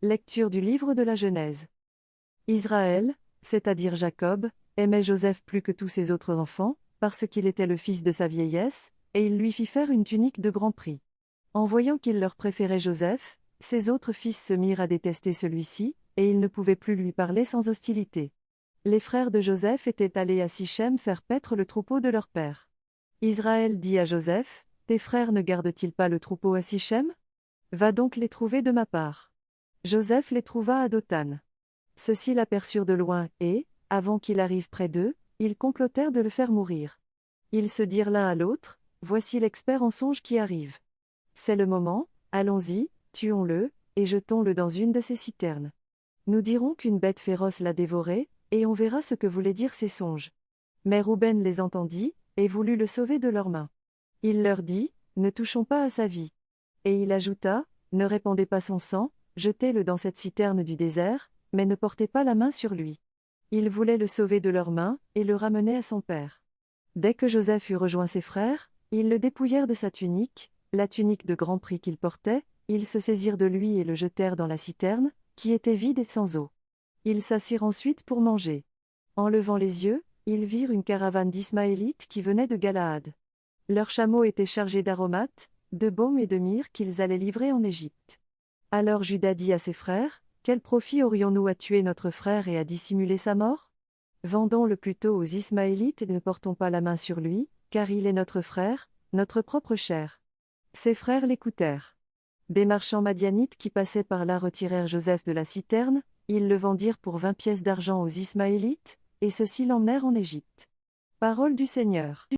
Lecture du livre de la Genèse. Israël, c'est-à-dire Jacob, aimait Joseph plus que tous ses autres enfants, parce qu'il était le fils de sa vieillesse, et il lui fit faire une tunique de grand prix. En voyant qu'il leur préférait Joseph, ses autres fils se mirent à détester celui-ci, et ils ne pouvaient plus lui parler sans hostilité. Les frères de Joseph étaient allés à Sichem faire paître le troupeau de leur père. Israël dit à Joseph, « Tes frères ne gardent-ils pas le troupeau à Sichem? Va donc les trouver de ma part. » Joseph les trouva à Dothan. Ceux-ci l'aperçurent de loin, et, avant qu'il arrive près d'eux, ils complotèrent de le faire mourir. Ils se dirent l'un à l'autre, « Voici l'expert en songe qui arrive. C'est le moment, allons-y, tuons-le, et jetons-le dans une de ces citernes. Nous dirons qu'une bête féroce l'a dévoré, et on verra ce que voulaient dire ces songes. » Mais Rouben les entendit, et voulut le sauver de leurs mains. Il leur dit, « Ne touchons pas à sa vie. » Et il ajouta, « Ne répandez pas son sang, jetez-le dans cette citerne du désert, mais ne portez pas la main sur lui. » Ils voulaient le sauver de leurs mains, et le ramener à son père. Dès que Joseph eut rejoint ses frères, ils le dépouillèrent de sa tunique, la tunique de grand prix qu'il portait, ils se saisirent de lui et le jetèrent dans la citerne, qui était vide et sans eau. Ils s'assirent ensuite pour manger. En levant les yeux, ils virent une caravane d'Ismaélites qui venait de Galaad. Leurs chameaux étaient chargés d'aromates, de baume et de myrrhe qu'ils allaient livrer en Égypte. Alors Juda dit à ses frères, « Quel profit aurions-nous à tuer notre frère et à dissimuler sa mort? Vendons-le plutôt aux Ismaélites et ne portons pas la main sur lui, car il est notre frère, notre propre chair. » Ses frères l'écoutèrent. Des marchands madianites qui passaient par là retirèrent Joseph de la citerne, ils le vendirent pour 20 pièces d'argent aux Ismaélites, et ceux-ci l'emmenèrent en Égypte. Parole du Seigneur.